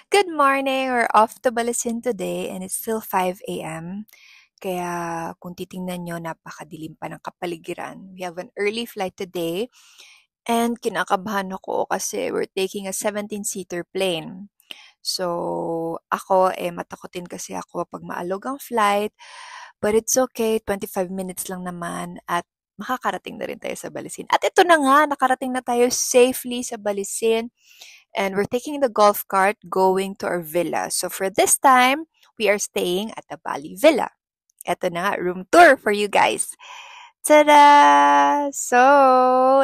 Good morning! We're off to Balasin today and it's still 5 a.m. Kaya kung titingnan nyo, napakadilim pa ng kapaligiran. We have an early flight today and kinakabahan ako kasi we're taking a 17-seater plane. So, ako, matakotin kasi ako pag maalog ang flight. But it's okay, 25 minutes lang naman at makakarating na rin tayo sa Balisin. At ito na nga, nakarating na tayo safely sa Balisin. And we're taking the golf cart going to our villa. So for this time, we are staying at the Bali Villa. Ito na nga, room tour for you guys. Tada! So,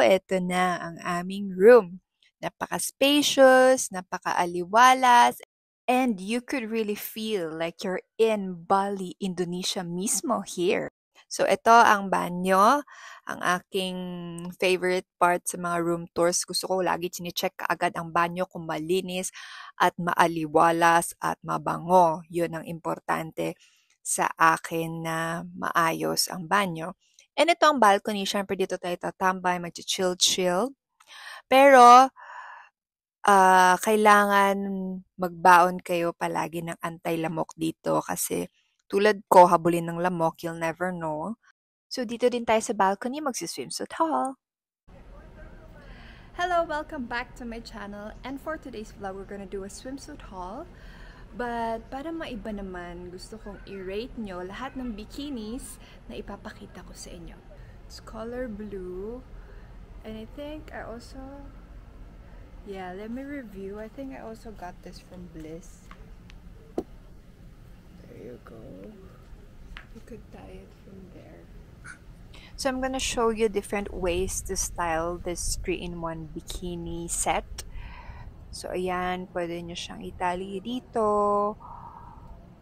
ito na ang aming room. Napaka-spacious, napaka-aliwalas, and you could really feel like you're in Bali, Indonesia mismo here. So, ito ang banyo, ang aking favorite part sa mga room tours. Gusto ko lagi chine-check kaagad ang banyo kung malinis at maaliwalas at mabango. Yun ang importante sa akin na maayos ang banyo. And ito ang balcony. Siyempre dito tayo tatambay, mag-chill-chill. Pero, kailangan magbaon kayo palagi ng anti-lamok dito kasi tulad ko, habulin ng lamok, you'll never know. So, dito din tayo sa balcony, magsi-swimsuit haul. Hello, welcome back to my channel. And for today's vlog, we're gonna do a swimsuit haul. But para maiba naman, gusto kong i-rate nyo lahat ng bikinis na ipapakita ko sa inyo. It's color blue. And I think I also... Yeah, let me review. I think I also got this from Bliss. There you go. You could tie it from there. So I'm gonna show you different ways to style this 3-in-1 bikini set. So ayan, pwede nyo siyang itali dito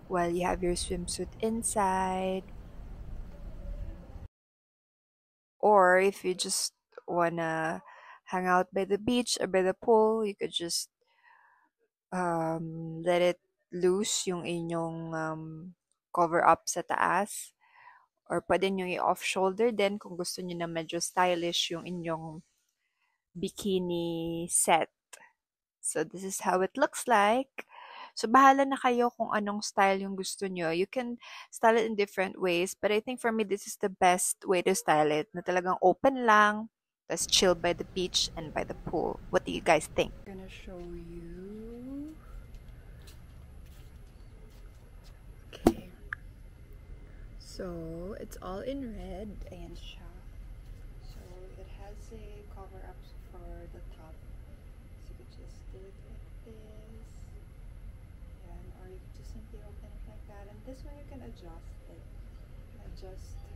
while you have your swimsuit inside. Or if you just wanna hang out by the beach or by the pool, you could just let it loose yung inyong cover up sa taas. Or pwede nyo i-off shoulder din kung gusto nyo na medyo stylish yung inyong bikini set. So this is how it looks like. So bahala na kayo kung anong style yung gusto nyo. You can style it in different ways, but I think for me this is the best way to style it. Na talagang open lang, tas chill by the beach and by the pool. What do you guys think? I'm gonna show you. Okay. So it's all in red. Ayan siya. So it has a cover up for the top. So you could just do it like this. And, or you could just simply open it like that. And this one you can adjust it. Adjust it.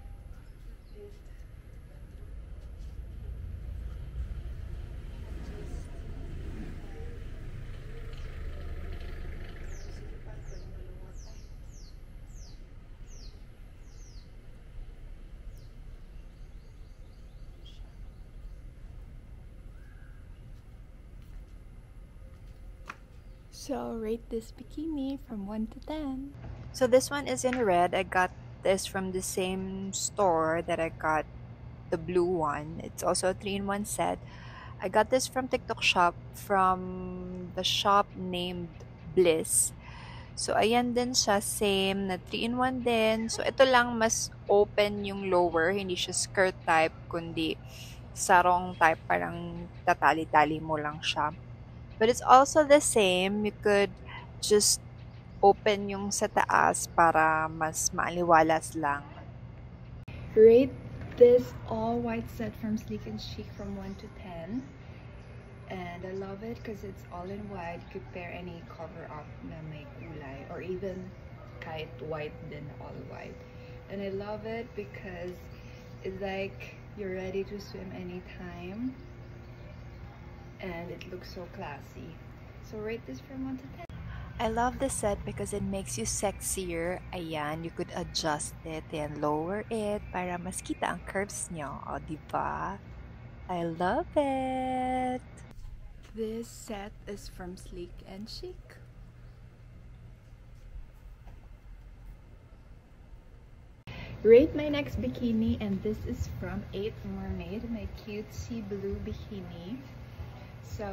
So rate this bikini from 1 to 10. So this one is in red. I got this from the same store that I got the blue one. It's also a 3-in-1 set. I got this from TikTok shop from the shop named Bliss. So ayan din siya, same na 3-in-1 din. So ito lang mas open yung lower, hindi siya skirt type kundi sarong type, parang tatali-tali mo lang siya. But it's also the same. You could just open yung sa taas para mas maaliwalas lang. Rate this all white set from Sleek and Chic from 1 to 10. And I love it because it's all in white. You could pair any cover up na may kulay or even kahit white din, all white. And I love it because it's like you're ready to swim anytime. And it looks so classy. So rate this from 1 to 10. I love this set because it makes you sexier. Ayan, you could adjust it and lower it para mas kita ang curves nyo. O, diba? I love it! This set is from Sleek and Chic. Rate my next bikini, and this is from 8 Mermaid, my cutesy blue bikini. So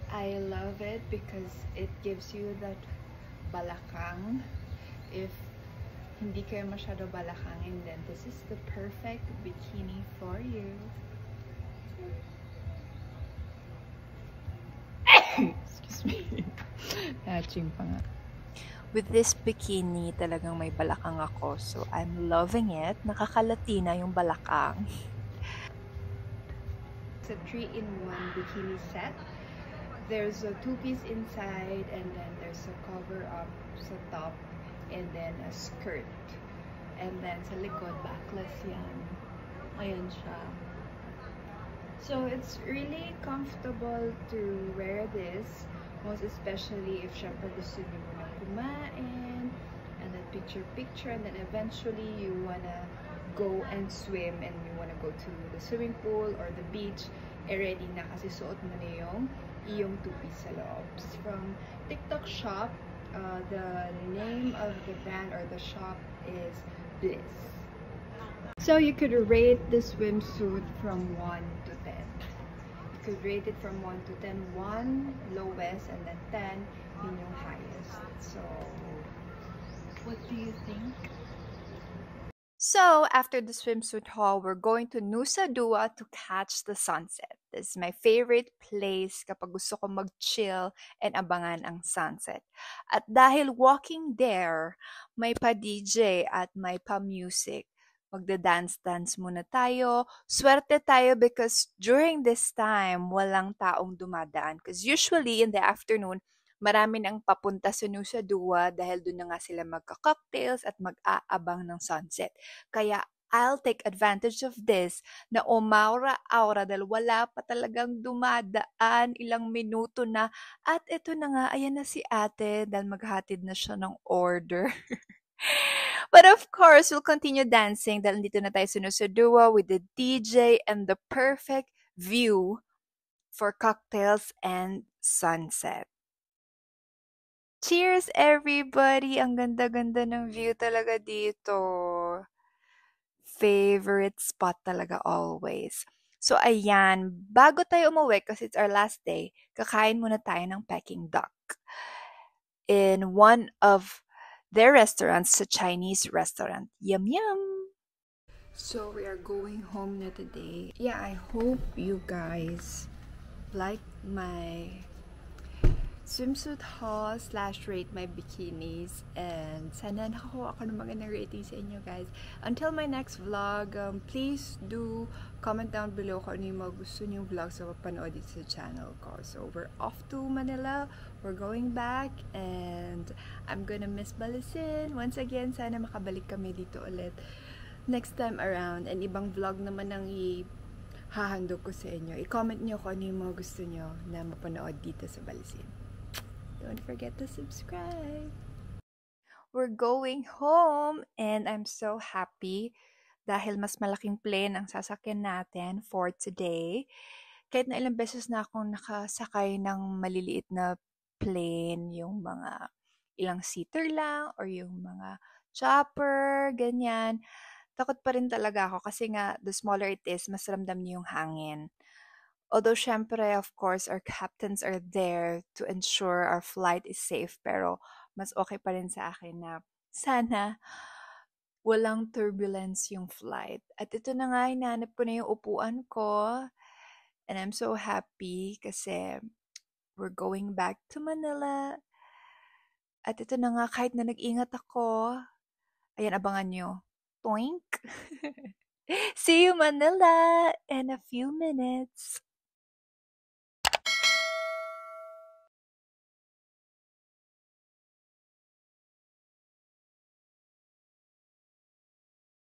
I love it because it gives you that balakang. If hindi kayo masyado balakangin, then this is the perfect bikini for you. Excuse me. Hatching pa nga. With this bikini, talagang may balakang ako. So, I'm loving it. Nakakalatina yung balakang. It's a 3-in-1 bikini set. There's a 2-piece inside, and then there's a cover up sa top, and then a skirt. And then sa likod, backless yan. Ayan siya. So it's really comfortable to wear this, most especially if syempre gusto niyo muna kumain, and then picture, and then eventually you wanna go and swim, and you wanna go to the swimming pool or the beach, ready na kasi suot mo na yung iyong two-piece sa loob. From TikTok shop, the name of the brand or the shop is Bliss. So you could rate the swimsuit from 1 to 10. You could rate it from 1 to 10. 1 lowest, and then 10 yun yung highest. So what do you think? So after the swimsuit haul, we're going to Nusa Dua to catch the sunset. This is my favorite place kapag gusto ko mag-chill and abangan ang sunset. At dahil walking there, may pa-DJ at may pa-music. Magda-dance-dance muna tayo. Swerte tayo because during this time, walang taong dumadaan. Because usually in the afternoon, marami nang papunta sa Nusa Dua dahil doon na nga sila magka-cocktails at mag-aabang ng sunset. Kaya I'll take advantage of this na umaura-aura dahil wala pa talagang dumadaan, ilang minuto na. At ito na nga, ayan na si ate dahil maghatid na siya ng order. But of course, we'll continue dancing dahil dito na tayo sa Nusa Dua with the DJ and the perfect view for cocktails and sunset. Cheers, everybody! Ang ganda-ganda ng view talaga dito. Favorite spot talaga always. So, ayan. Bago tayo umuwi, kasi it's our last day, kakain muna tayo ng Peking duck in one of their restaurants, a Chinese restaurant. Yum, yum! So, we are going home na today. Yeah, I hope you guys like my swimsuit haul / rate my bikinis, and sana nakakuha ako ng magandang rating sa inyo guys. Until my next vlog, please do comment down below kung ano yung mga gusto niyong vlogs na mapanood dito sa channel ko. So we're off to Manila, we're going back, and I'm gonna miss Balisin. Once again, sana makabalik kami dito ulit next time around, and ibang vlog naman ang hahandog ko sa inyo. I-comment nyo kung ano yung mga gusto nyo na mapanood dito sa Balisin. Don't forget to subscribe. We're going home and I'm so happy dahil mas malaking plane ang sasakyan natin for today. Kahit na ilang beses na akong nakasakay ng maliliit na plane, yung mga ilang seater lang or yung mga chopper, ganyan. Takot pa rin talaga ako kasi nga the smaller it is, mas ramdam niyo yung hangin. Although, syempre, of course, our captains are there to ensure our flight is safe. Pero, mas okay pa rin sa akin na sana walang turbulence yung flight. At ito na nga, hinahanap ko na yung upuan ko. And I'm so happy kasi we're going back to Manila. At ito na nga, kahit na nag-ingat ako, ayan, abangan nyo. Toink! See you, Manila, in a few minutes.